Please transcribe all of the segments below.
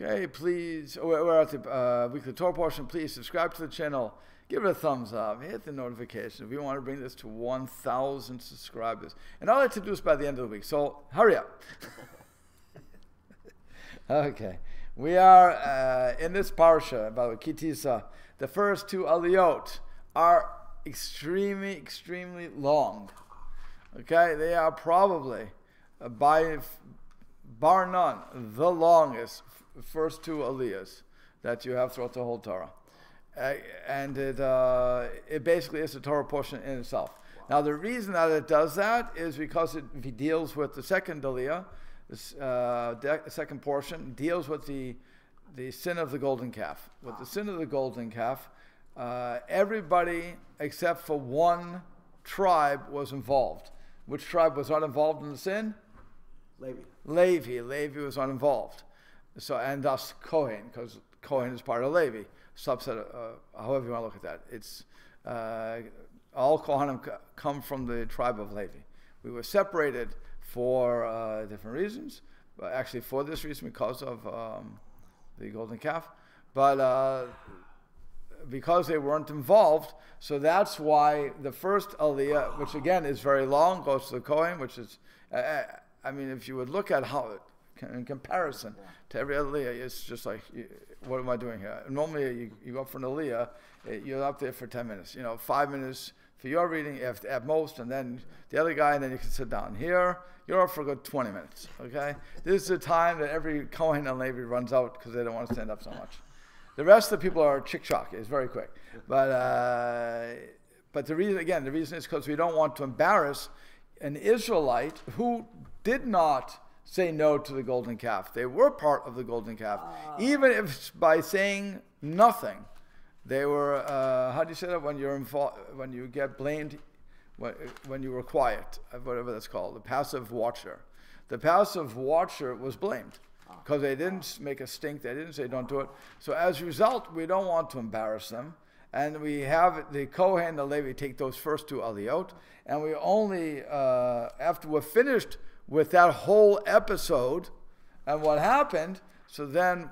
Okay, please, we're at the weekly Torah portion. Please subscribe to the channel. Give it a thumbs up. Hit the notification. We want to bring this to 1,000 subscribers. And I'd like to do this by the end of the week, so hurry up. Okay. We are in this parsha, about Tisa. The first two aliyot are extremely, extremely long. Okay? They are probably, by bar none, the longest first two aliyahs that you have throughout the whole Torah. And it basically is a Torah portion in itself. Wow. Now the reason that it does that is because it deals with the second aliyah, the second portion, deals with the sin of the golden calf. With the sin of the golden calf, everybody except for one tribe was involved. Which tribe was not involved in the sin? Levi. Levi was not involved. So, and thus Kohen, because Kohen is part of Levi. Subset, however you want to look at that. It's all Kohanim come from the tribe of Levi. We were separated for different reasons, but actually for this reason, because of the golden calf. But because they weren't involved, so that's why the first aliyah, which again is very long, goes to the Kohen, which is, I mean, if you would look at how in comparison to every other aliyah, it's just like, what am I doing here? Normally, you go up for an aliyah, you're up there for 10 minutes. 5 minutes for your reading at most, and then the other guy, and then you can sit down. Here, you're up for a good 20 minutes, okay? This is the time that every Kohen and Levi runs out because they don't want to stand up so much. The rest of the people are chick-chock. It's very quick. But the reason is because we don't want to embarrass an Israelite who did not say no to the golden calf. They were part of the golden calf. Even if by saying nothing, they were, how do you say that when you're when you get blamed, when you were quiet, whatever that's called, the passive watcher. The passive watcher was blamed because they didn't make a stink. They didn't say don't do it. So as a result, we don't want to embarrass them. And we have the Kohen and the Levi take those first two aliyot, and we only, after we're finished with that whole episode and what happened, so then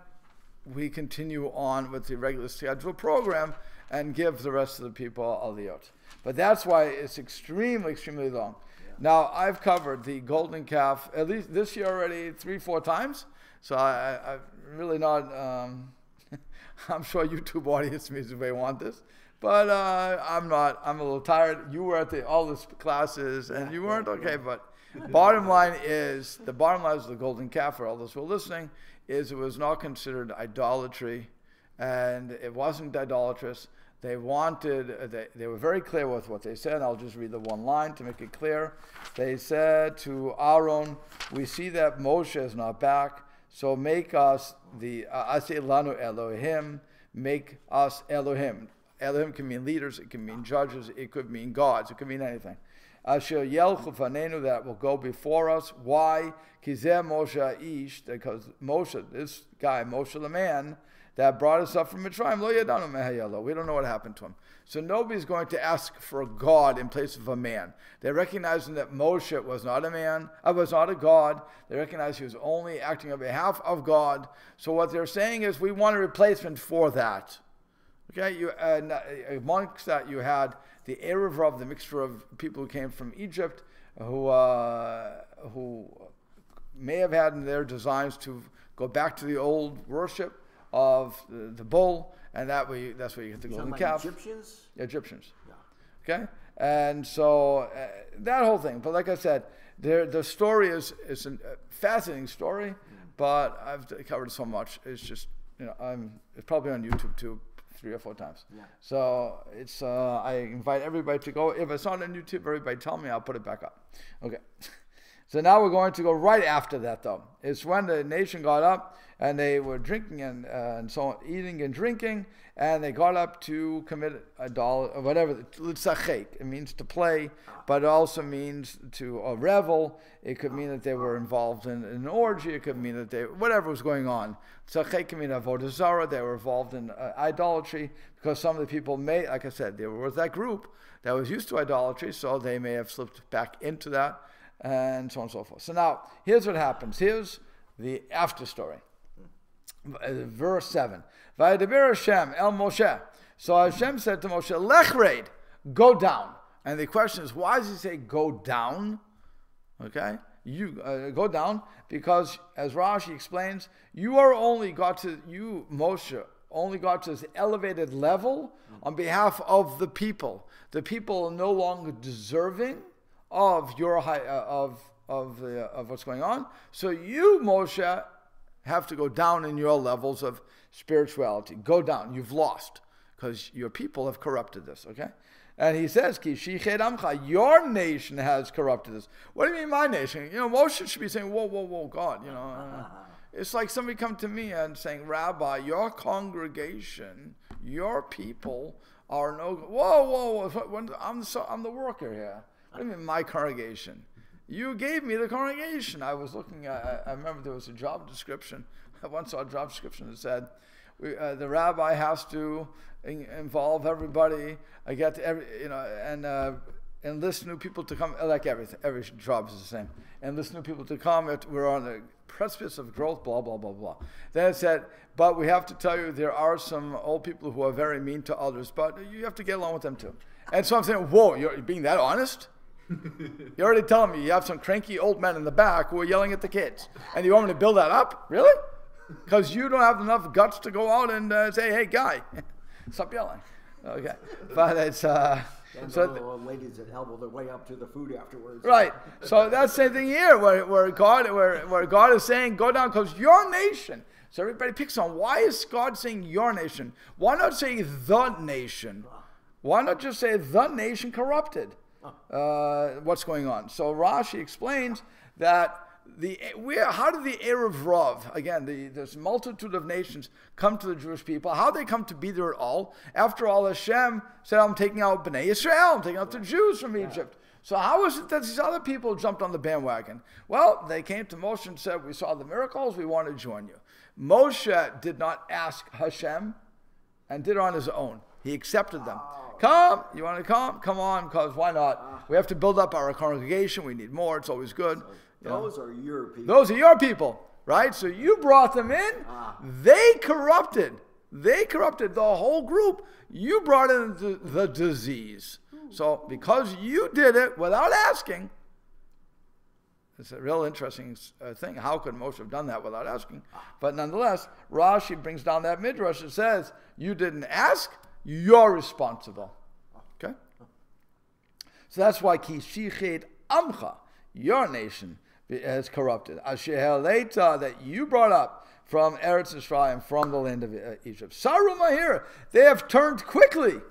we continue on with the regular scheduled program and give the rest of the people aliyot. But that's why it's extremely, extremely long. Yeah. Now, I've covered the golden calf, at least this year already, 3-4 times, so I'm really not, I'm sure YouTube audience may want this, but I'm not, I'm a little tired. You were at all the classes and you weren't, okay, but bottom line is the golden calf, for all those who are listening, is it was not considered idolatry, and it wasn't idolatrous. They wanted, they were very clear with what they said. I'll just read the one line to make it clear. They said to Aaron, we see that Moshe is not back, so make us the, Aseh lanu Elohim, make us Elohim. Elohim can mean leaders, it can mean judges, it could mean gods, it could mean anything. Asher yelchu fanenu, that will go before us. Why? Kizeh Moshe ish, because Moshe, this guy, Moshe the man, that brought us up from Mitzrayim, lo yadanu mehayelo. We don't know what happened to him. So nobody's going to ask for a God in place of a man. They're recognizing that Moshe was not a man, was not a God. They recognize he was only acting on behalf of God. So what they're saying is, we want a replacement for that. Okay, amongst that you had the Erev Rav, the mixture of people who came from Egypt, who may have had in their designs to go back to the old worship of the bull, and that's where you get the golden calf. Egyptians? Egyptians. Yeah. Okay, and so that whole thing. But like I said, the story is a fascinating story, but I've covered so much. It's just it's probably on YouTube too. 3 or 4 times. Yeah. So it's I invite everybody to go. If it's not on YouTube, everybody tell me, I'll put it back up. Okay. So now we're going to go right after that, though. It's when the nation got up and they were drinking and so on, eating and drinking, and they got up to commit whatever. It means to play, but it also means to revel. It could mean that they were involved in an orgy. It could mean that whatever was going on. Tzachek can mean avodah zarah. They were involved in idolatry, because some of the people like I said, there was that group that was used to idolatry, so they may have slipped back into that, and so on and so forth. So now, here's what happens. Here's the after story. verse 7. Vayedaber Hashem el Moshe. So Hashem said to Moshe, Lech red, go down. And the question is, why does he say go down? Okay, you go down because, as Rashi explains, Moshe, only got to this elevated level on behalf of the people. The people are no longer deserving of your of what's going on. So you, Moshe, have to go down in your levels of spirituality. Go down. You've lost because your people have corrupted this. Okay. And he says, Ki shichet amcha, your nation has corrupted this. What do you mean my nation? Moshe should be saying, whoa, God, It's like somebody come to me and saying, Rabbi, your congregation, your people are no, whoa, I'm the worker here. What do you mean my congregation? You gave me the congregation. I was looking at, I remember there was a job description. I once saw a job description that said, the rabbi has to involve everybody. I get and enlist new people to come. Like everything, every job is the same. Enlist new people to come. We're on the precipice of growth. Blah blah blah blah. Then it said, but we have to tell you there are some old people who are very mean to others, but you have to get along with them too. And so I'm saying, whoa, you're being that honest? You're already telling me you have some cranky old men in the back who are yelling at the kids, and you want me to build that up? Really? Because you don't have enough guts to go out and say, hey, guy, stop yelling. Okay. But it's... so the ladies that elbow their way up to the food afterwards. Right. So that's the same thing here, where God is saying, go down, because your nation. So everybody picks on, why is God saying your nation? Why not say the nation? Why not just say the nation corrupted? What's going on? So Rashi explains that how did the Erev Rav, again, this multitude of nations come to the Jewish people? How they come to be there at all? After all, Hashem said, I'm taking out Bnei Yisrael, I'm taking out the Jews from Egypt. So how is it that these other people jumped on the bandwagon? Well, they came to Moshe and said, we saw the miracles, we want to join you. Moshe did not ask Hashem and did it on his own. He accepted them. Come, you want to come? Come on, because why not? We have to build up our congregation. We need more. It's always good. Those are your people. Those are your people, right? So you brought them in. They corrupted. They corrupted the whole group. You brought in the disease. So because you did it without asking, it's a real interesting thing. How could Moshe have done that without asking? But nonetheless, Rashi brings down that midrash that says, you didn't ask, you're responsible. Okay? So that's why Ki shichet amcha, your nation, has corrupted. Asher heleta, that you brought up from Eretz Yisrael, from the land of Egypt. Saru mahir, they have turned quickly.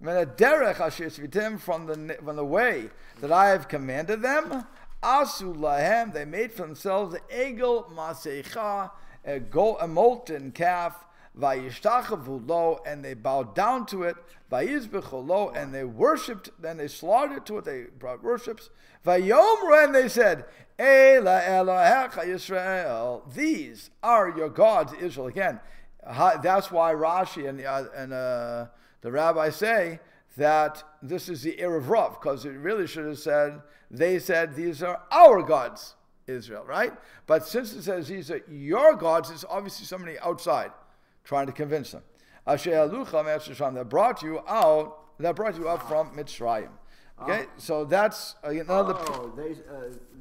Derech asher tzvitim, from the way that I have commanded them. Asu lahem, they made for themselves egel masecha, a molten calf. Vayishtachavu lo, and they bowed down to it. Vayizbechu lo, and they worshipped. Then they slaughtered to it. They brought worships. Vayomru, and they said, Ela Elohecha Yisrael. These are your gods, Israel. Again, that's why Rashi and the rabbis say that this is the Erev Rav, because it really should have said, they said, these are our gods, Israel, right? But since it says these are your gods, it's obviously somebody outside trying to convince them. That brought you out from Mitzrayim. Okay, so that's another.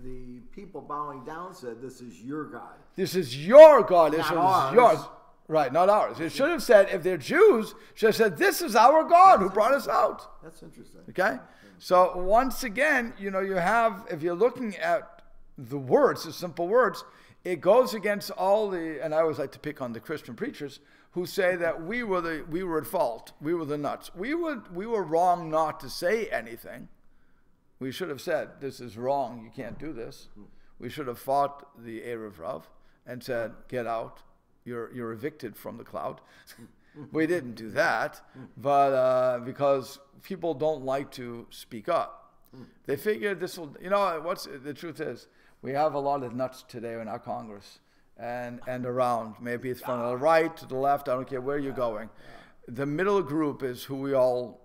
The people bowing down said, "This is your God." This is your God. This is ours. yours, right? Not ours. It should have said, if they're Jews, should have said, "This is our God who brought us out." That's interesting. Okay, so once again, you have, if you're looking at the words, the simple words, it goes against all the, and I always like to pick on the Christian preachers who say that we were at fault, we were the nuts. We were wrong not to say anything. We should have said, this is wrong, you can't do this. We should have fought the Erev Rav and said, get out, you're evicted from the cloud. We didn't do that, but because people don't like to speak up. They figured this will, what's the truth is, we have a lot of nuts today in our Congress and around. Maybe it's from the right to the left, I don't care where you're going. The middle group is who we all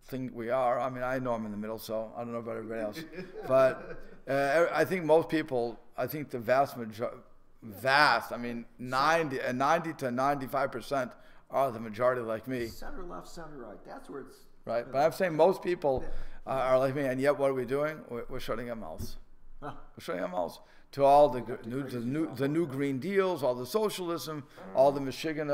think we are. I mean, I know I'm in the middle, so I don't know about everybody else. But I think most people, I think the vast vast. I mean, 90 to 95% are the majority like me. Center left, center right. That's where it's right. But I'm saying most people are like me, and yet what are we doing? We're shutting our mouths. We're shutting our mouths to all the new Green Deals, all the socialism, all the Michigan,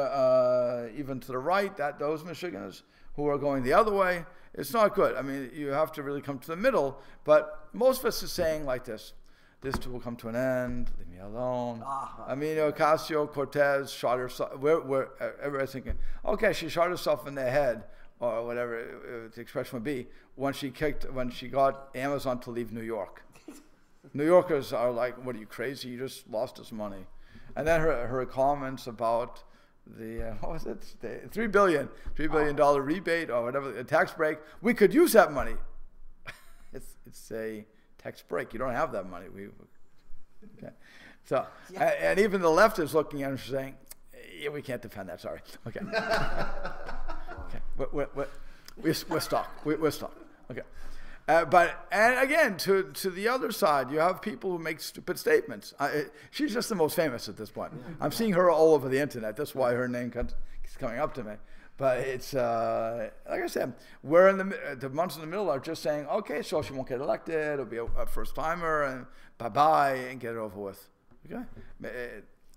even to the right, those Michiganders who are going the other way. It's not good. I mean, you have to really come to the middle. But most of us are saying like this: this too will come to an end. Leave me alone. I mean, Ocasio-Cortez shot herself. Everybody's thinking, okay, she shot herself in the head, or whatever the expression would be, when she got Amazon to leave New York. New Yorkers are like, what are you, crazy? You just lost us money. And then her comments about the, what was it? The $3 billion rebate or whatever, a tax break. We could use that money. It's a tax break. You don't have that money. Okay. So, and even the left is looking at her saying, yeah, we can't defend that, sorry. Okay. Okay. We're stuck. We're stuck. Okay. And again, to the other side, you have people who make stupid statements. She's just the most famous at this point. I'm seeing her all over the internet. That's why her name keeps coming up to me. But it's, like I said, we're in the ones in the middle are just saying, okay, so she won't get elected, it'll be a first-timer, and bye-bye, and get it over with. Okay?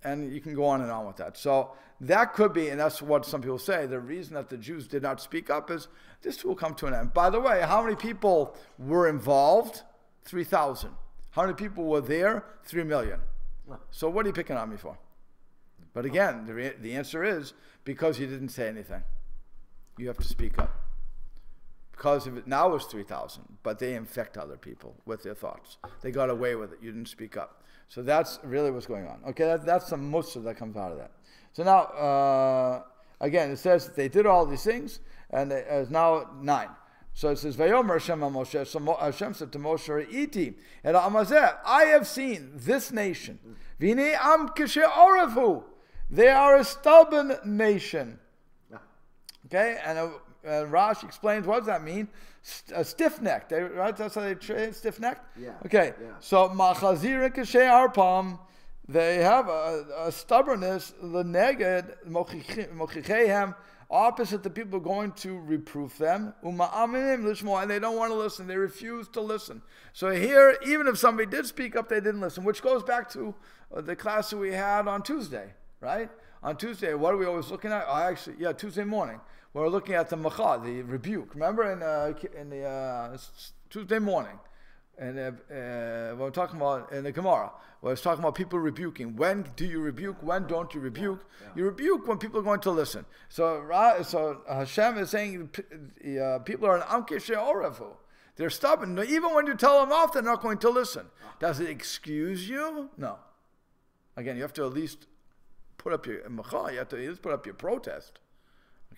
And you can go on and on with that. So that could be, and that's what some people say, the reason that the Jews did not speak up is this will come to an end. By the way, how many people were involved? 3,000. How many people were there? 3 million. So what are you picking on me for? But again, the answer is because you didn't say anything. You have to speak up. Because if now it's 3,000, but they infect other people with their thoughts. They got away with it. You didn't speak up. So that's really what's going on. Okay, that's the musar that comes out of that. So now, again, it says that they did all these things, and it's now 9. So it says, Vayomer Hashem Moshe. So Hashem said to Moshe, Iti, and Amazeh, I have seen this nation. V'nei am kishe oravu. They are a stubborn nation. Okay, and Rashi explains what does that mean? Stiff-necked, right? That's how they train, stiff-necked? Yeah. Okay, yeah. So machazir and kashay arpam, they have a stubbornness, the neged, mochichehem, opposite the people going to reprove them, and they don't want to listen, they refuse to listen. So here, even if somebody did speak up, they didn't listen, which goes back to the class that we had on Tuesday, right? On Tuesday, what are we always looking at? Tuesday morning. We're looking at the macha, the rebuke. Remember in the Tuesday morning, and we're talking about in the Gemara. We're talking about people rebuking. When do you rebuke? When don't you rebuke? Yeah. You rebuke when people are going to listen. So Hashem is saying people are an amke she'orefu. They're stubborn. Even when you tell them off, they're not going to listen. Does it excuse you? No. Again, you have to at least put up your macha. You have to at least put up your protest.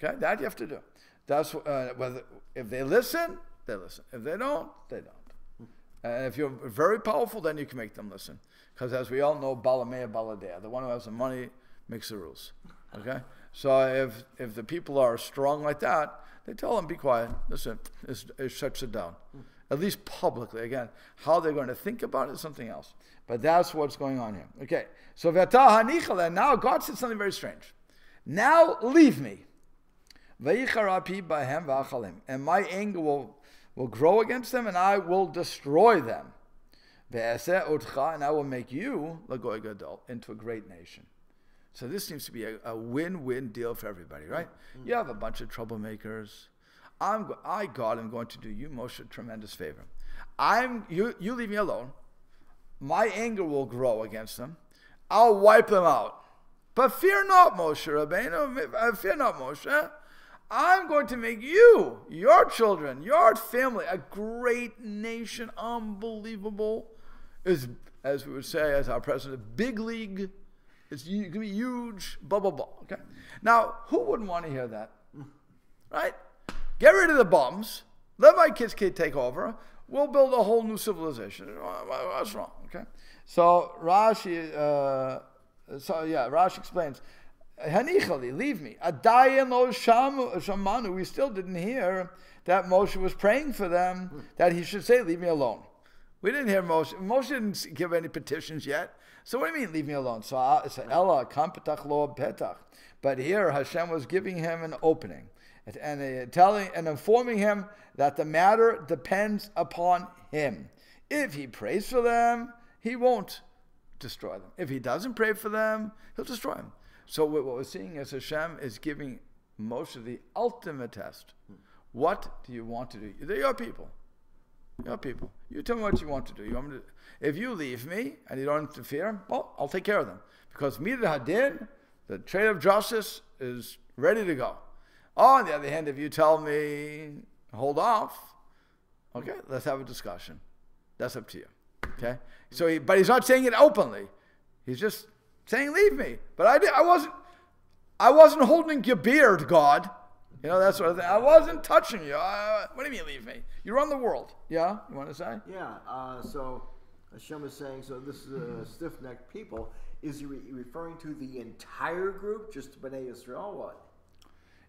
Okay, that you have to do. That's whether if they listen, they listen. If they don't, they don't. And if you're very powerful, then you can make them listen. Because as we all know, balamea baladea, the one who has the money makes the rules. Okay, so if the people are strong like that, they tell them, be quiet. Listen, it shuts it down. At least publicly. Again, how they're going to think about it is something else. But that's what's going on here. Okay, so and now God said something very strange. Now leave me. And my anger will grow against them, and I will destroy them. And I will make you into a great nation. So this seems to be a win-win deal for everybody, right? You have a bunch of troublemakers. God am going to do you, Moshe, a tremendous favor. You leave me alone. My anger will grow against them. I'll wipe them out. But fear not, Moshe Rabbeinu. Fear not, Moshe. I'm going to make you, your children, your family, a great nation, unbelievable. As we would say, as our president, big league. It's going to be huge, blah, blah, blah. Okay. Now, who wouldn't want to hear that? Right? Get rid of the bums. Let my kids take over. We'll build a whole new civilization. What's wrong? Okay. So Rashi explains, Hanichali, leave me. Adayin lo shamanu. We still didn't hear that Moshe was praying for them, that he should say, leave me alone. We didn't hear Moshe. Moshe didn't give any petitions yet. So what do you mean, leave me alone? So it's Ella kam petach lo petach. But here Hashem was giving him an opening and telling and informing him that the matter depends upon him. If he prays for them, he won't destroy them. If he doesn't pray for them, he'll destroy them. So what we're seeing is Hashem is giving Moshe the ultimate test. What do you want to do? They're your people. Your people. You tell me what you want to do. You want me to, if you leave me and you don't interfere, well, I'll take care of them. Because Midah Hadin, the trade of justice, is ready to go. On the other hand, if you tell me, hold off, okay, let's have a discussion. That's up to you. Okay? So but he's not saying it openly. He's just saying, leave me. But I wasn't holding your beard, God. You know, that sort of thing. I wasn't touching you. What do you mean, leave me? You run the world. Yeah? You want to say? Yeah. So Hashem is saying, so this is a stiff-necked people. Is he referring to the entire group, just Bnei Yisrael? What?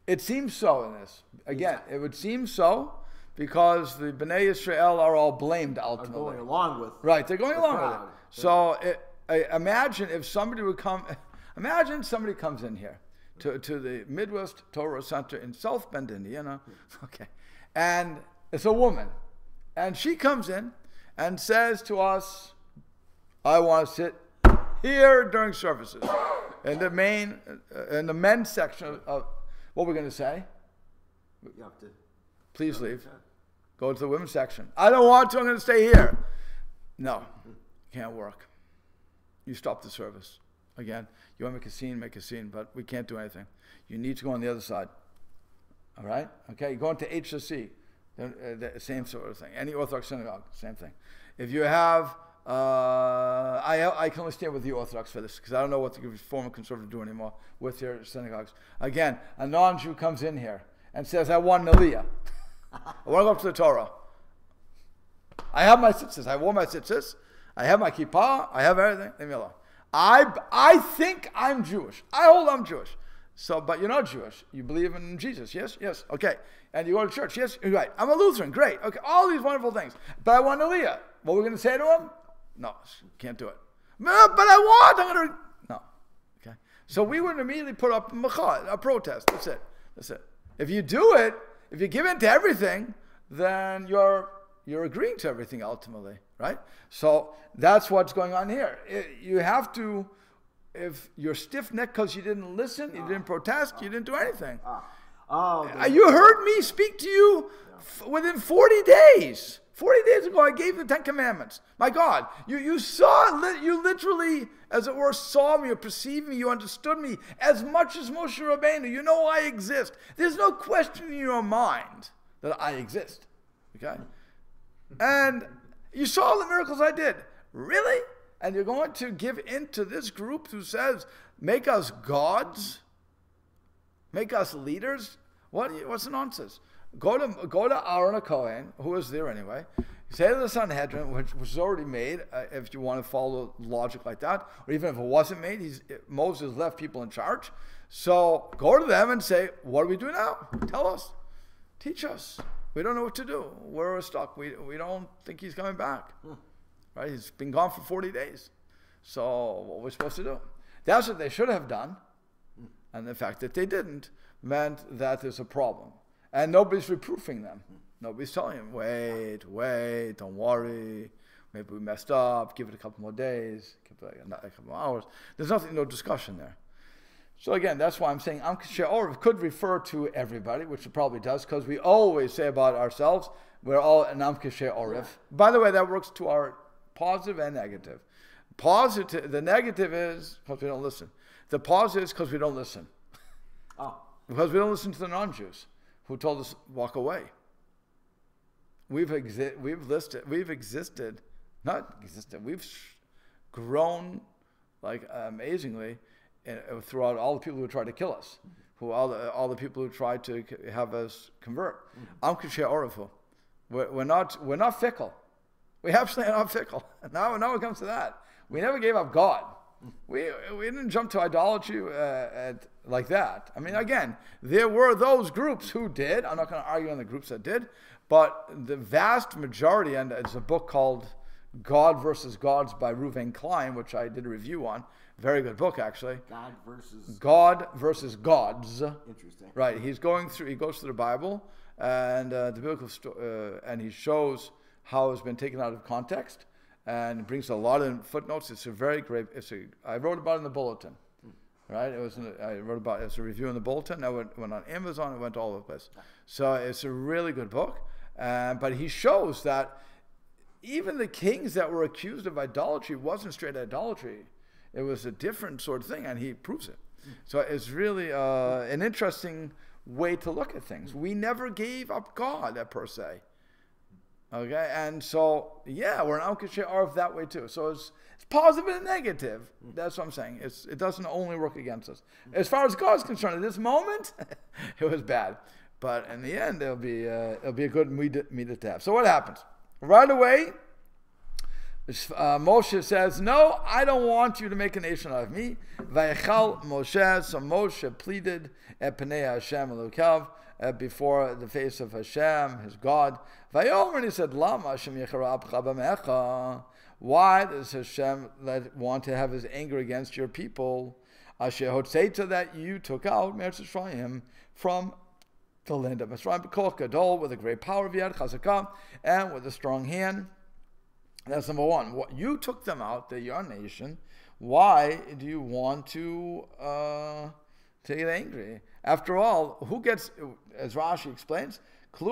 It seems so in this. Again, it would seem so because the Bnei Yisrael are all blamed ultimately. Are going along with right, they're going along with it. So imagine if somebody would come, imagine somebody comes in here to the Midwest Torah Center in South Bend, Indiana. Okay. And it's a woman. And she comes in and says to us, I want to sit here during services. In the men's section of what we're going to say. You have to. Please leave. Go to the women's section. I don't want to. I'm going to stay here. No, can't work. You stop the service. Again, you want to make a scene, but we can't do anything. You need to go on the other side. All right? Okay, you go into HSC, the same sort of thing. Any Orthodox synagogue, same thing. If you have, I can only stand with the Orthodox for this because I don't know what the Reform and Conservative do anymore with their synagogues. Again, a non-Jew comes in here and says, I want an Aliyah. I want to go up to the Torah. I have my tzitzis. I wore my tzitzis. I have my kippah. I have everything. Leave me alone. I think I'm Jewish. I hold I'm Jewish. So, but you're not Jewish. You believe in Jesus. Yes? Yes. Okay. And you go to church. Yes? Right. I'm a Lutheran. Great. Okay. All these wonderful things. But I want Aliyah. What are we going to say to him? No. Can't do it. No, but I want. I'm going to. No. Okay. So we would immediately put up a protest. That's it. That's it. If you do it, if you give in to everything, then you're agreeing to everything ultimately, right? So that's what's going on here. You have to, if you're stiff-necked because you didn't listen, you didn't protest, you didn't do anything. You heard me speak to you within 40 days. 40 days ago, I gave the 10 Commandments. My God, you saw, you literally, as it were, saw me or perceived me. You understood me as much as Moshe Rabbeinu. You know I exist. There's no question in your mind that I exist. Okay? And you saw all the miracles I did. Really? And you're going to give in to this group who says, make us gods? Make us leaders? What's the nonsense? Go to Aaron HaKohen, who was there anyway. Say to the Sanhedrin, which was already made, if you want to follow logic like that, or even if it wasn't made, Moses left people in charge. So go to them and say, what do we do now? Tell us. Teach us. We don't know what to do. We're stuck. We don't think he's coming back. Right? He's been gone for 40 days. So what are we supposed to do? That's what they should have done. And the fact that they didn't meant that there's a problem. And nobody's reproofing them. Nobody's telling them, wait, don't worry. Maybe we messed up. Give it a couple more days. Give it a couple more hours. There's no discussion there. So again, that's why I'm saying Am Kasher Orif could refer to everybody, which it probably does, because we always say about ourselves, we're all an Am Kasher Orif. By the way, that works to our positive and negative. The negative is because we don't listen. The positive is because we don't listen. Because we don't listen to the non-Jews who told us walk away. We've grown like amazingly throughout all the people who tried to kill us, all the people who tried to have us convert. Am Kasher Orifu. We're not fickle. We absolutely are not fickle. Now it comes to that. We never gave up God. We didn't jump to idolatry like that. I mean, again, there were those groups who did. I'm not going to argue on the groups that did, but the vast majority, and it's a book called God versus Gods by Reuven Klein, which I did a review on. Very good book, actually. God versus Gods. Interesting. Right. He goes through the Bible and the biblical and he shows how it's been taken out of context and brings a lot of footnotes. It's a very great. I wrote about it in the bulletin. Right. I wrote about it as a review in the bulletin. I went on Amazon. It went all over the place. So it's a really good book. But he shows that even the kings that were accused of idolatry wasn't straight idolatry. It was a different sort of thing, and he proves it. So it's really an interesting way to look at things. We never gave up God, per se. Okay, and so, yeah, we're an Al-Kashay Arv that way too. So it's positive and negative. That's what I'm saying. It doesn't only work against us. As far as God's concerned, at this moment, it was bad. But in the end, it'll be a good midah to have. So what happens? Right away, Moshe says, no, I don't want you to make a nation out of me. Vayechal Moshe, so Moshe pleaded at Pnei Hashem Elokav, before the face of Hashem, his God. Vayomer, and he said, Lama Hashem yecharabcha b'mecha. Why does Hashem want to have his anger against your people? Asher hotzeita, that you took out Meretz Yisrael from the land of Mitzrayim, b'koch gadol, with a great power of Yad Chazakah, and with a strong hand. That's number one. You took them out, they're your nation. Why do you want to get angry? After all, who gets, as Rashi explains, the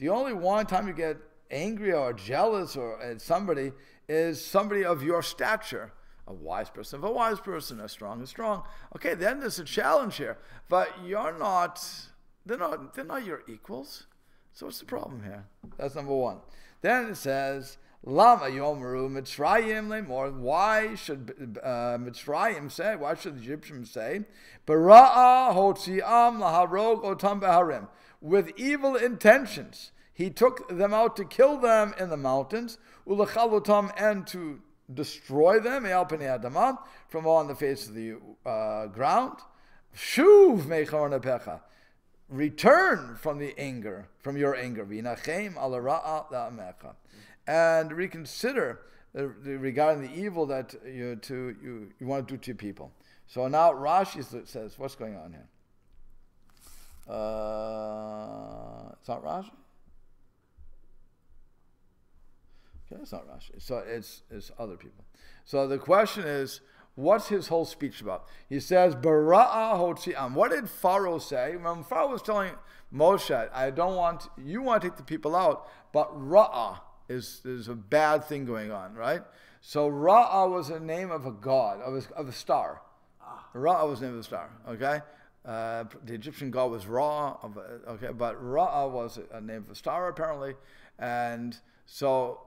only one time you get angry or jealous or at somebody is somebody of your stature. A wise person of a wise person, a strong is strong. Okay, then there's a challenge here. But they're not your equals. So what's the problem here? That's number one. Then it says, Lama Yomeru Mitzrayim Lemor. Why should Mitzrayim say? Why should the Egyptians say? Bara'a Hotziam Laharog Otam Beharim. With evil intentions, he took them out to kill them in the mountains. Ulachalutam, and to destroy them from on the face of the ground. Shuv Mechorna Pecha. Return from the anger, from your anger, and reconsider regarding the evil that you want to do to your people. So now Rashi says, what's going on here? It's not Rashi? Okay, it's not Rashi. So it's other people. So the question is, what's his whole speech about? He says, Bara'a Hotzi'am. What did Pharaoh say? When Pharaoh was telling Moshe, you want to take the people out, but Ra'ah is a bad thing going on, right? So Ra'ah was a name of a god, of a star. Ra'ah was the name of the star, okay? The Egyptian god was Ra, okay, but Ra'ah was a name of a star apparently, and so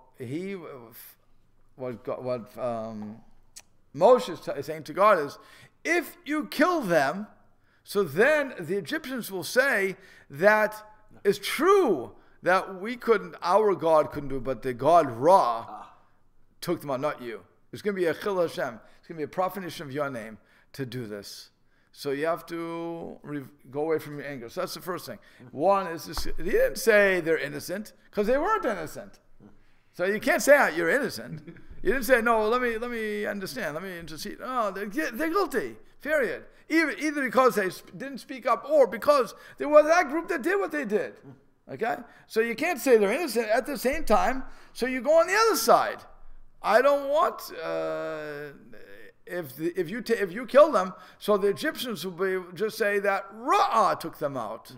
Moshe is saying to God is, if you kill them, so then the Egyptians will say that it's true that our God couldn't do it, but the God Ra took them out, not you. It's going to be a Chil Hashem. It's going to be a profanation of your name to do this. So you have to go away from your anger. So that's the first thing. One is this, he didn't say they're innocent, because they weren't innocent. So you can't say you're innocent. You didn't say, no, let me understand, let me intercede. No, they're guilty, period. Either because they didn't speak up or because there was that group that did what they did. Okay? So you can't say they're innocent at the same time, so you go on the other side. I don't want, if you kill them, so the Egyptians will just say that Ra'ah took them out.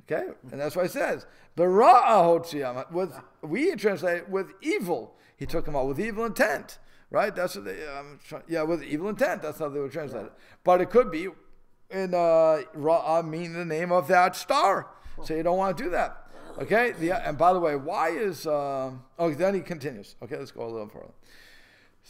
Okay? And that's why it says, the Ra'ah Hotziam, we translate it with evil. He took them out with evil intent, right? That's what they, with evil intent. That's how they would translate it. But it could be in Ra'ah, meaning the name of that star. So you don't want to do that. Okay? And by the way, why is, then he continues. Okay, let's go a little further.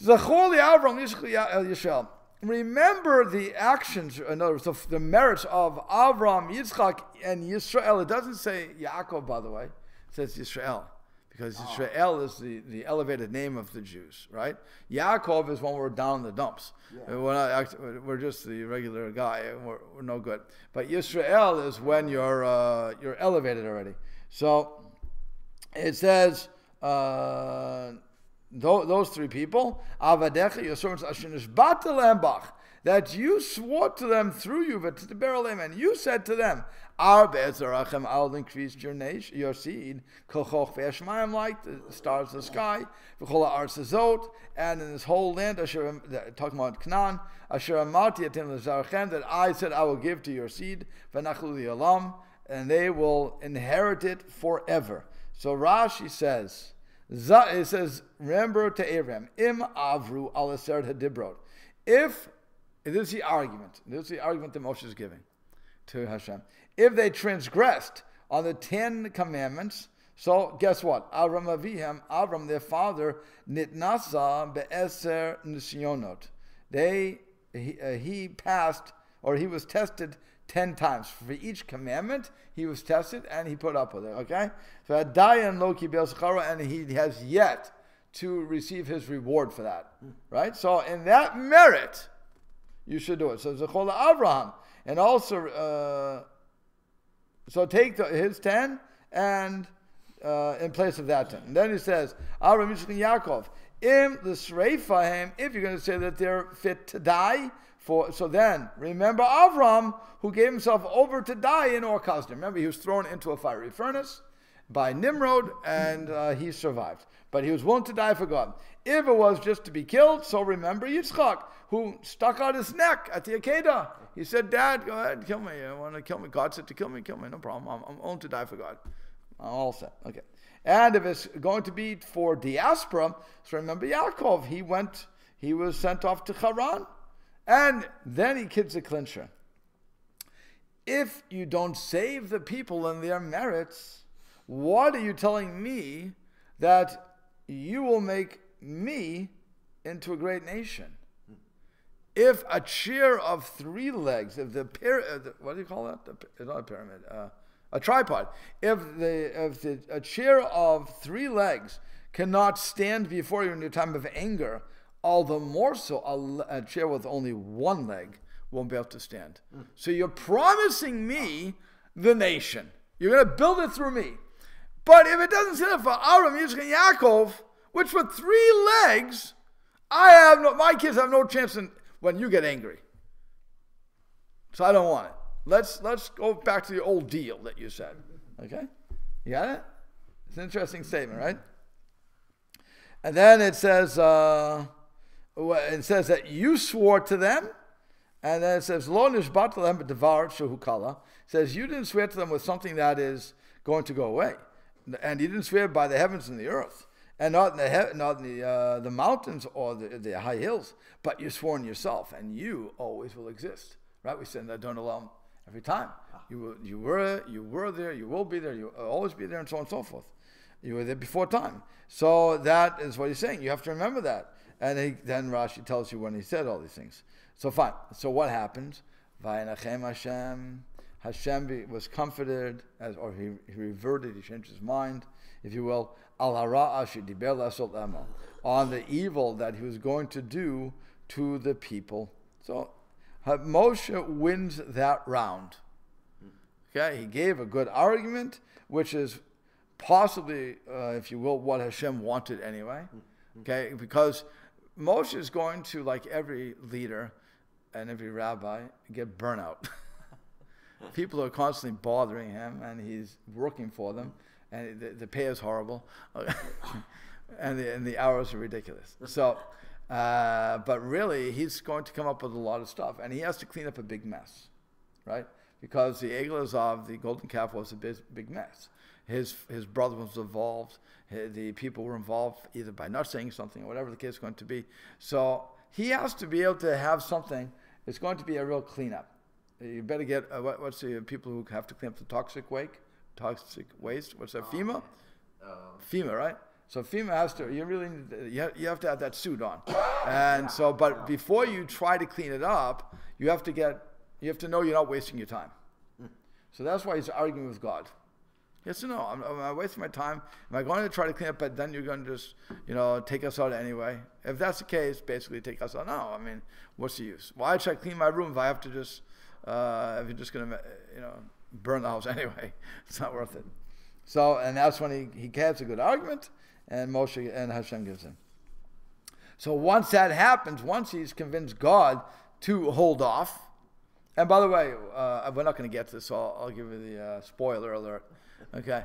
Zachor Avram Yisrael. Remember the actions, in other words, the merits of Avram, Yitzchak, and Yisrael. It doesn't say Yaakov, by the way. It says Yisrael. Because Yisrael is the elevated name of the Jews, right? Yaakov is when we're down in the dumps. Yeah. We're just the regular guy, and we're no good. But Yisrael is when you're elevated already. So it says, those three people, Avadecha, your servants, Ashinishbat Lembach, that you swore to them through you, but to the Berolem, and you said to them, Our Be'ezarachem, I'll increase your seed, Kochoch Ve'eshmayim, like the stars of the sky, V'chola Arsazot, and in this whole land, talking about Canaan, Asher Amati Atim L'Zarachem, that I said I will give to your seed, V'nachlu Li'olam, and they will inherit it forever. So Rashi says, it says, remember to Abraham, Im Avru Al-Aser Hadibrot. This is the argument that Moshe is giving to Hashem. If they transgressed on the 10 commandments, so guess what? Avram, their father, Nitnasa Be'eser Nisyonot. He passed, or he was tested 10 times. For each commandment, he was tested and he put up with it. Okay? So Adayan Loki Be'el, and he has yet to receive his reward for that. Right? So in that merit, you should do it. So Zechola Abraham. And also, so take his 10 and in place of that 10. And then he says, Abraham Yitzchak Yaakov, Im l'sreifahem, if you're going to say that they're fit to die, so then, remember Avram, who gave himself over to die in Or Kasdim. Remember, he was thrown into a fiery furnace by Nimrod, and he survived. But he was willing to die for God. If it was just to be killed, so remember Yitzchak, who stuck out his neck at the Akedah. He said, Dad, go ahead, kill me. You want to kill me? God said to kill me, no problem. I'm willing to die for God. I'm all set. Okay. And if it's going to be for diaspora, so remember Yaakov, he was sent off to Haran. And then he gives a clincher. If you don't save the people and their merits, what are you telling me that you will make me into a great nation? If a chair of 3 legs, if what do you call that? It's not a pyramid, a tripod. If a chair of 3 legs cannot stand before you in your time of anger, all the more so a chair with only 1 leg won't be able to stand. So you're promising me the nation. You're going to build it through me. But if it doesn't stand for Avram, Yitzchak, and Yaakov, which with 3 legs, my kids have no chance when you get angry. So I don't want it. Let's go back to the old deal that you said. Okay? You got it? It's an interesting statement, right? And then it says that you swore to them, and then it says, Lo nishbat lehem b'davar shehu kala. It says you didn't swear to them with something that is going to go away, and you didn't swear by the heavens and the earth, and not in the mountains or the high hills, but you swore in yourself, and you always will exist. Right? We said that don't allow every time. You were there, you will be there, you will always be there, and so on and so forth. You were there before time. So that is what he's saying. You have to remember that. And then Rashi tells you when he said all these things. So fine. So what happened? Vayinachem Hashem. Hashem was comforted, or he reverted, he changed his mind, if you will, al hara asher diber lasot emo, on the evil that he was going to do to the people. So Moshe wins that round. Okay, he gave a good argument, which is possibly, if you will, what Hashem wanted anyway. Okay, because Moshe is going to, like every leader and every rabbi, get burnout. People are constantly bothering him, and he's working for them, and the pay is horrible, and the hours are ridiculous. So, but really, he's going to come up with a lot of stuff, and he has to clean up a big mess, right? Because the Egel Azav, the golden calf, was a big mess. His brother was involved. The people were involved either by not saying something or whatever the case is going to be. So he has to be able to have something. It's going to be a real cleanup. You better get what's the people who have to clean up the toxic waste? What's that? FEMA. FEMA, right? So FEMA has to. You have to have that suit on, and so. But before you try to clean it up, you have to know you're not wasting your time. So that's why he's arguing with God. Yes or no? Am I wasting my time? Am I going to try to clean up, but then you're going to just, take us out anyway? If that's the case, basically take us out. No, I mean, what's the use? Why should I clean my room if I have to just, if you're just going to, burn the house anyway? It's not worth it. So, and that's when he gets a good argument, and Moshe and Hashem gives him. So once that happens, once he's convinced God to hold off, and by the way, we're not going to get to this, so I'll give you the spoiler alert. Okay,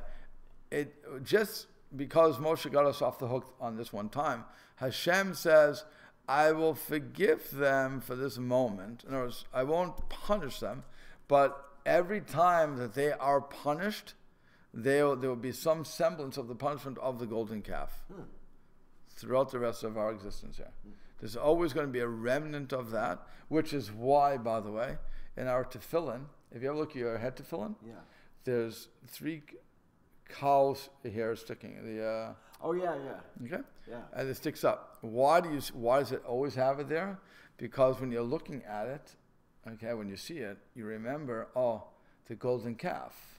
it just because Moshe got us off the hook on this one time, Hashem says, I will forgive them for this moment. In other words, I won't punish them, but every time that they are punished, there will be some semblance of the punishment of the golden calf throughout the rest of our existence here. There's always going to be a remnant of that, which is why, by the way, in our tefillin, if you ever look at your head tefillin, there's 3 cows here sticking. Okay? Yeah. And it sticks up. Why does it always have it there? Because when you're looking at it, okay, when you see it, you remember, the golden calf.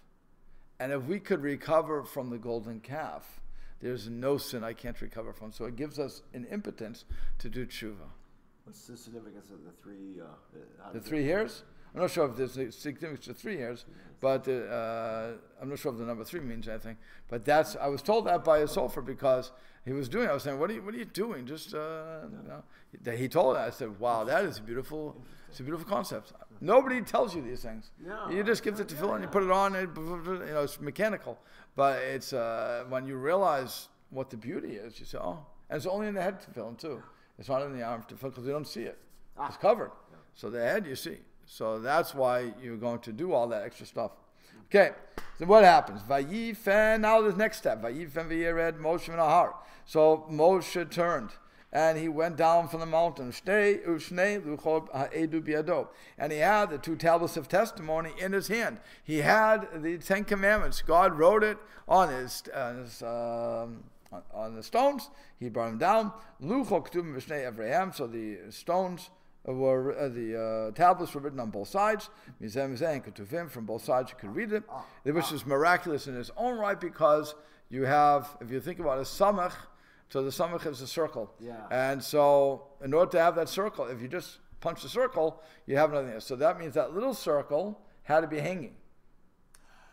And if we could recover from the golden calf, there's no sin I can't recover from. So it gives us an impotence to do tshuva. What's the significance of the 3? The 3 hairs? I'm not sure if there's a significance to 3 hairs, but I'm not sure if the number 3 means anything. But I was told that by a sulfur because he was doing it. I was saying, what are you doing? Just, he told it. I said, wow, that is it's a beautiful concept. Nobody tells you these things. You just give it to fill and you put it on, it's mechanical. But it's when you realize what the beauty is, you say, and it's only in the head to fill in too. It's not in the arm to fill because you don't see it. It's covered. So the head you see. So that's why you're going to do all that extra stuff. Okay, so what happens? Vayifen, now the next step. Vayifen v'yered Moshe v'nahar. So Moshe turned, and he went down from the mountain. And he had the 2 tablets of testimony in his hand. He had the 10 commandments. God wrote it on on the stones. He brought them down. So the stones were the tablets were written on both sides. From both sides you could read it, which is miraculous in its own right because you have, if you think about a samach, so the samach is a circle, and so in order to have that circle, if you just punch the circle, you have nothing else. So that means that little circle had to be hanging.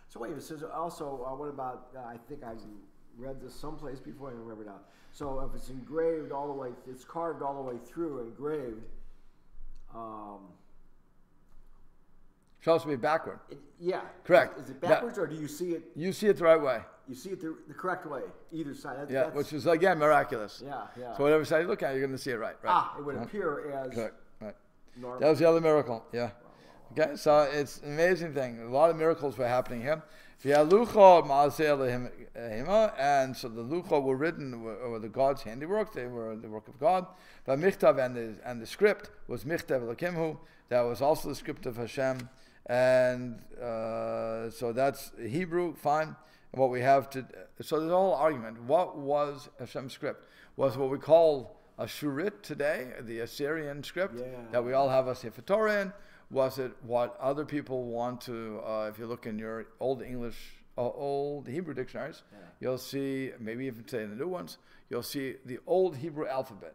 So wait, it says also, what about? I think I read this someplace before. I don't remember now. So if it's engraved all the way, it's carved all the way through, engraved. Supposed to be backward. Correct. Is it backwards or do you see it? You see it the right way. You see it the correct way, either side. That's, which is again miraculous. Yeah. So whatever side you look at, you're going to see it right. It would appear as correct. Right. Normal. That was the other miracle. Yeah. Wow. Okay, so it's an amazing thing. A lot of miracles were happening here. And so the luchot were written, were the God's handiwork. They were the work of God. But michtav and the script was michtav Elokimhu. That was also the script of Hashem. And so that's Hebrew, fine. And what we have so there's a whole argument. What was Hashem's script? Was what we call a shurit today, the Assyrian script that we all have a Sefer Torah in? Was it what other people want to, if you look in your old English, old Hebrew dictionaries, you'll see, maybe even say in the new ones, you'll see the old Hebrew alphabet,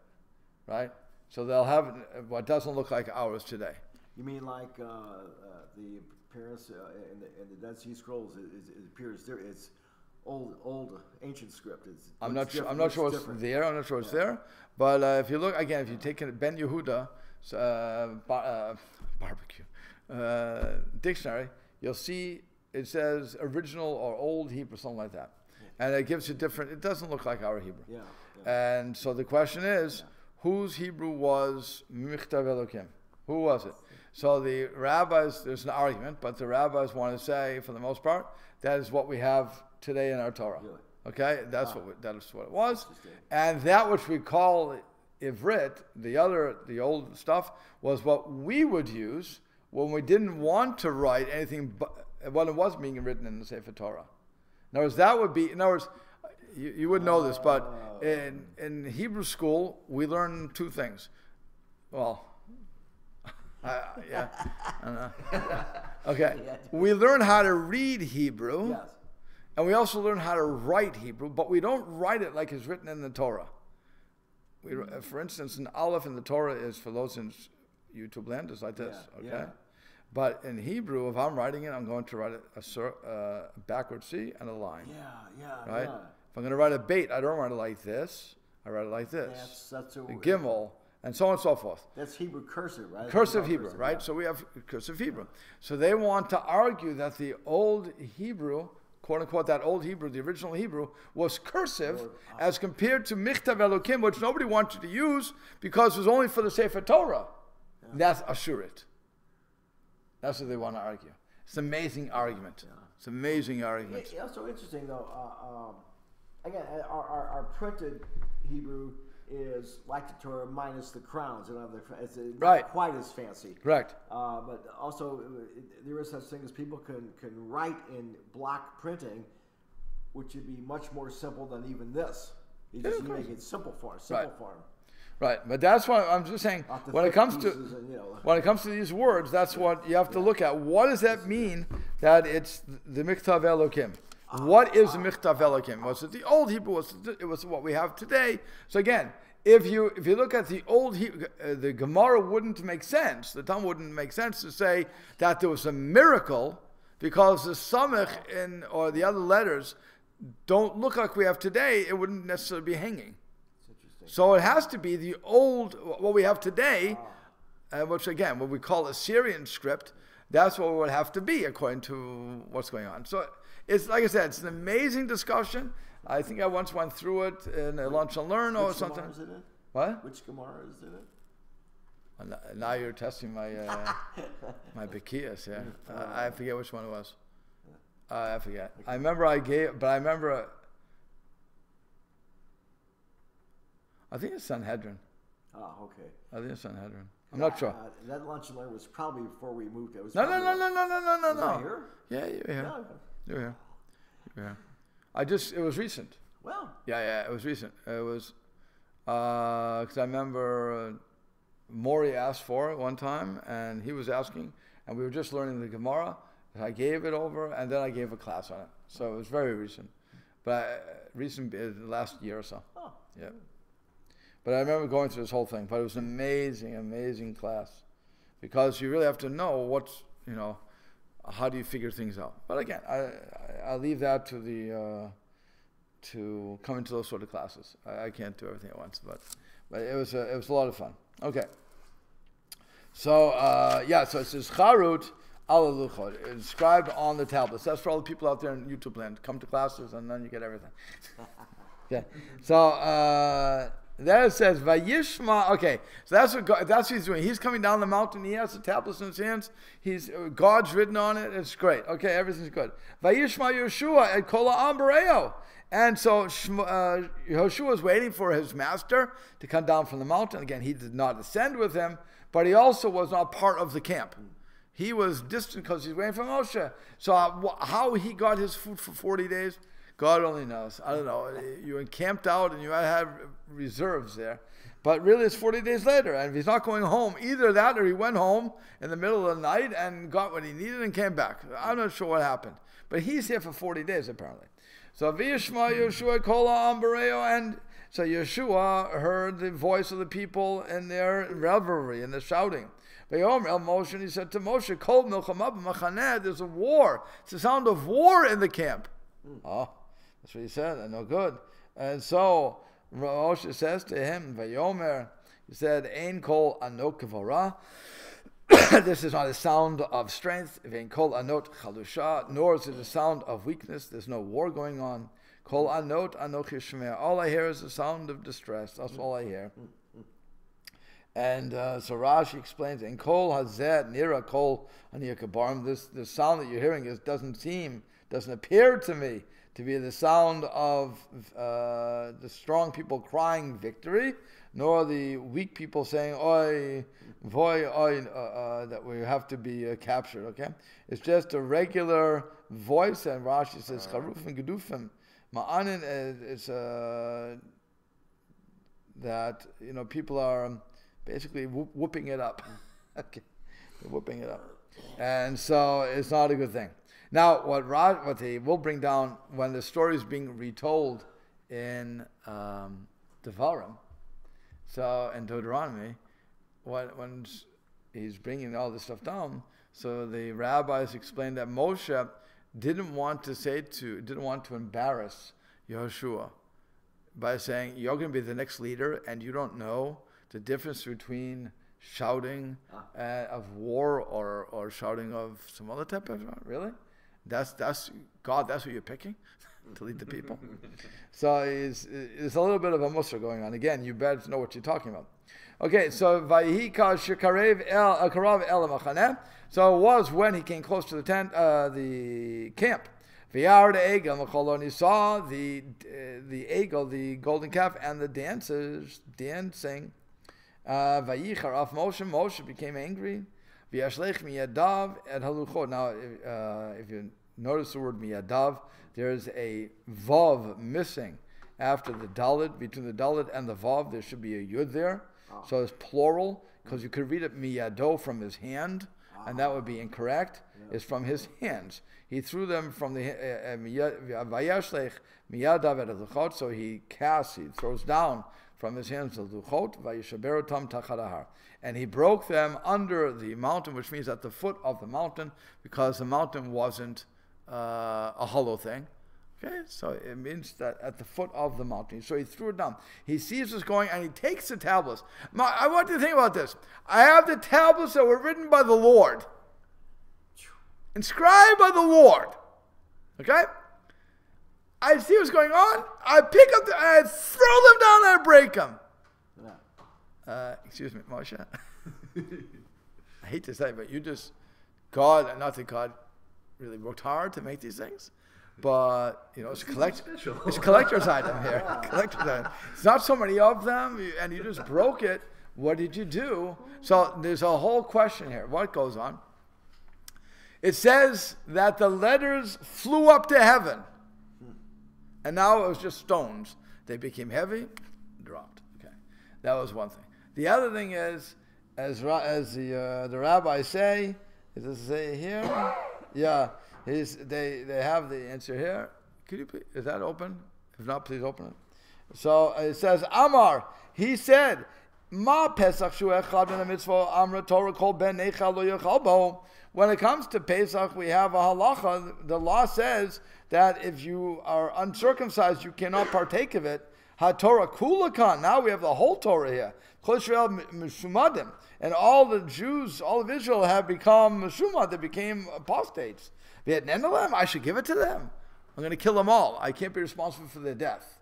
right? So they'll have what doesn't look like ours today. You mean like the appearance in the Dead Sea Scrolls? It appears there. It's old ancient script. I'm not sure what's there. I'm not sure what's there. But if you look again, if you take Ben Yehuda barbecue dictionary, you'll see it says original or old Hebrew, something like that, and it gives you different. It doesn't look like our Hebrew. And so the question is, whose Hebrew was Michtav Elokim? Who was it? So the rabbis, there's an argument, but the rabbis want to say, for the most part, that is what we have today in our Torah. Really? Okay, that is what it was, and that which we call Ivrit, the old stuff, was what we would use when we didn't want to write anything but when it was being written in the Sefer Torah. In other words, you would know this, but in Hebrew school, we learn 2 things. Well, okay. We learn how to read Hebrew, and we also learn how to write Hebrew, but we don't write it like it's written in the Torah. For instance, an aleph in the Torah is, for those in YouTube land, is like this, okay? But in Hebrew, if I'm writing it, I'm going to write a backward C and a line. Right? Yeah. If I'm going to write a bait, I don't write it like this. I write it like this. That's the Gimel, and so on and so forth. That's Hebrew cursive, right? Cursive Hebrew, right? Yeah. So we have cursive Hebrew. So they want to argue that the old Hebrew, quote unquote, that old Hebrew, the original Hebrew, was cursive as compared to Michtav Elokim, which nobody wanted to use because it was only for the Sefer Torah. Yeah. That's Ashurit. That's what they want to argue. It's an amazing argument. Yeah. It's an amazing argument. It's also interesting, though. Again, our printed Hebrew is like the Torah minus the crowns. It's not quite as fancy. Correct. But also, there is such thing as people can write in block printing, which would be much more simple than even this. You just make it simple form. Right, but that's what I'm just saying. When it comes to these words, that's what you have to look at. What does that mean that it's the Michtav Elokim? What is the Michtav Elokim? Was it the old Hebrew? It was what we have today. So again, if you look at the old Hebrew, the Gemara wouldn't make sense. The Talmud wouldn't make sense to say that there was a miracle because the Samech or the other letters don't look like we have today. It wouldn't necessarily be hanging. So it has to be the old, what we have today, which again, what we call Assyrian script. That's what it would have to be according to what's going on. So it's, like I said, it's an amazing discussion. I think I once went through it in a Lunch and Learn or something. Which Gemara is it in? What? Which Gemara is it in? Now you're testing my my Bekias, yeah. I forget which one it was. I forget. I remember I think it's Sanhedrin. Oh, okay. I think it's Sanhedrin. I'm not sure. That Lunch and Learn was probably before we moved. It was No. Was I here? Yeah, you were here. No. You were here. You were here. It was recent. Well. Yeah, it was recent. It was, because I remember Maury asked for it one time, and he was asking, and we were just learning the Gemara, and I gave it over, and then I gave a class on it. So it was very recent. But recent, last year or so. Oh. Yeah. But I remember going through this whole thing. But it was an amazing, amazing class. Because you really have to know how do you figure things out. But again, I leave that to the to come into those sort of classes. I can't do everything at once. But it was a lot of fun. Okay. So so it says Charut ala luchot. It's inscribed on the tablets. That's for all the people out there in YouTube land. Come to classes and then you get everything. Okay. So then it says Vayishma. Okay, so that's what he's doing. He's coming down the mountain. He has the tablets in his hands. God's written on it. It's great. Okay, everything's good. Vayishma Yeshua et Kol ha'am b'reo. And so Yehoshua is waiting for his master to come down from the mountain. Again, he did not ascend with him, but he also was not part of the camp. He was distant because he's waiting for Moshe. So how he got his food for 40 days, God only knows. I don't know. You encamped out and you had reserves there. But really it's 40 days later. And if he's not going home, either that or he went home in the middle of the night and got what he needed and came back. I'm not sure what happened. But he's here for 40 days apparently. So V'yishma Yeshua kol ha'am b'reo, and so Yeshua heard the voice of the people in their revelry, in the shouting. V'yomer Moshe, and he said to Moshe, Kol milchama b'machaneh, there's a war. It's the sound of war in the camp. Oh, that's what he said. No good. And so Moshe says to him, Vayomer, he said, Ein kol anot kavara. This is not a sound of strength. Ein kol anot chalusha, nor is it a sound of weakness. There's no war going on. Kol anot anochi shemeh. All I hear is the sound of distress. That's all I hear. And so Rashi explains, Ein kol hazet nira kol aniyakabarim. This sound that you're hearing doesn't appear to me to be the sound of the strong people crying victory, nor the weak people saying, oi, voy, oi, that we have to be captured, okay? It's just a regular voice, and Rashi says, charufim gedufim. Ma'anin is that, people are basically whooping it up. Okay, they're whooping it up. And so it's not a good thing. Now, what he will bring down when the story is being retold in Devarim, so in Deuteronomy, when he's bringing all this stuff down. So the rabbis explained that Moshe didn't want to embarrass Yehoshua by saying, you're going to be the next leader and you don't know the difference between shouting of war or shouting of some other type of, really? That's God, that's what you're picking to lead the people? So it's a little bit of a mussar going on. Again, you better know what you're talking about. Okay, so Vayika Shekarev Karav El Machaneh. So it was when he came close to the tent, the camp. V'yar the egel mecholon. He saw the egel, the golden calf, and the dancers dancing. Vayichar af Moshe. Moshe became angry. V'yashlech miyadav et haluchot. Now, if you notice the word miyadav, there is a vav missing after the dalet. Between the dalet and the vav, there should be a yud there. So it's plural, because you could read it miyado, from his hand, and that would be incorrect. It's from his hands. He threw them from the vayashlech miyadav et haluchot. So he throws down from his hands the luchot, vayishaberotam tachadahar, and he broke them under the mountain, which means at the foot of the mountain, because the mountain wasn't a hollow thing. Okay, so it means that at the foot of the mountain. So he threw it down. He sees this going, and he takes the tablets. Now, I want you to think about this. I have the tablets that were written by the Lord, inscribed by the Lord. Okay? I see what's going on. I pick up I throw them down and I break them. Excuse me, Moshe. I hate to say it, but not that God really worked hard to make these things, but it's a collector's item here. Collector's item. It's not so many of them, and you just broke it. What did you do? So there's a whole question here. What goes on? It says that the letters flew up to heaven. And now it was just stones. They became heavy, dropped. Okay, that was one thing. The other thing is, as the rabbis say, does it say here? Yeah, they have the answer here. Could you please, is that open? If not, please open it. So it says, Amar, he said, Ma Pesach shu echad min mitzvah amra Torah kol ben nechal lo yechal bo. When it comes to Pesach, we have a halacha. The law says that if you are uncircumcised, you cannot partake of it. HaTorah kulakan. Now we have the whole Torah here. Kol Yisrael mishumadim. And all the Jews, all of Israel have become mishumad. They became apostates. I should give it to them. I'm going to kill them all. I can't be responsible for their death.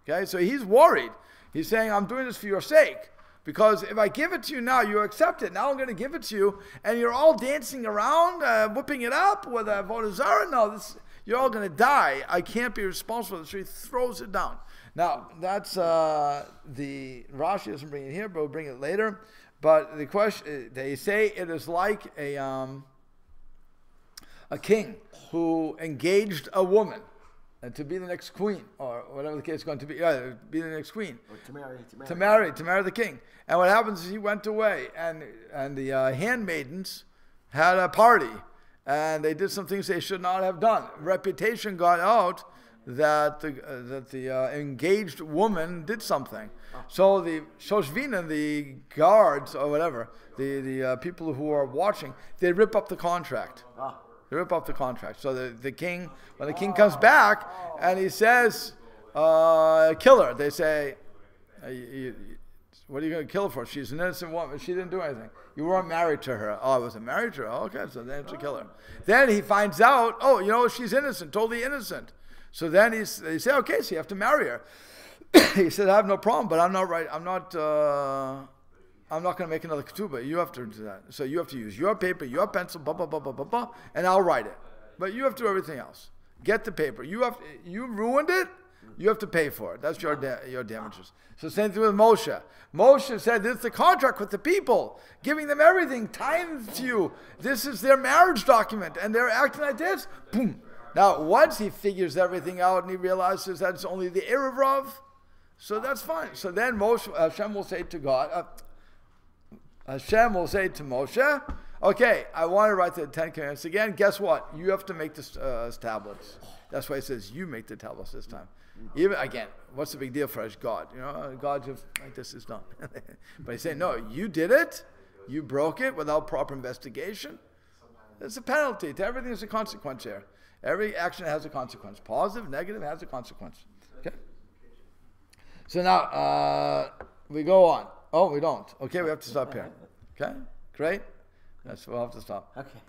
Okay, so he's worried. He's saying, I'm doing this for your sake. Because if I give it to you now, you accept it. Now I'm going to give it to you, and you're all dancing around, whipping it up with a Avodah Zarah. No, you're all going to die. I can't be responsible. So he throws it down. Now, that's the Rashi doesn't bring it here, but we'll bring it later. But the question, they say it is like a king who engaged a woman to be the next queen, or whatever the case is going to be, be the next queen. Or to marry the king. And what happens is he went away, and the handmaidens had a party, and they did some things they should not have done. Reputation got out that the engaged woman did something. So the Shoshvina, the guards or whatever, the people who are watching, they rip up the contract. They rip up the contract. So the king, when the king comes back and he says, kill her, they say, what are you going to kill her for? She's an innocent woman. She didn't do anything. You weren't married to her. Oh, I wasn't married to her. Oh, okay, so then to kill her. Then he finds out, she's innocent, totally innocent. So then they say, okay, so you have to marry her. He said, I have no problem, but I'm not right. I'm not going to make another ketubah. You have to do that. So you have to use your paper, your pencil, blah, blah, blah, blah, blah, blah, and I'll write it. But you have to do everything else. Get the paper. You ruined it. You have to pay for it. That's your damages. So same thing with Moshe. Moshe said, this is the contract with the people, giving them everything, tying to you. This is their marriage document, and they're acting like this. Boom. Now, once he figures everything out and he realizes that it's only the Erev Rav, so that's fine. So then Hashem will say to God, Hashem will say to Moshe, okay, I want to write the 10 Commandments again. Guess what? You have to make the tablets. That's why it says you make the tablets this time. Even again, what's the big deal for us? God, God just like this is done. But he's saying, no, you did it. You broke it without proper investigation. There's a penalty. To everything there's a consequence here. Every action has a consequence. Positive, negative has a consequence. Okay? So now, we go on. Oh, we don't. Okay, we have to stop here. Okay? Great. We'll have to stop. Okay.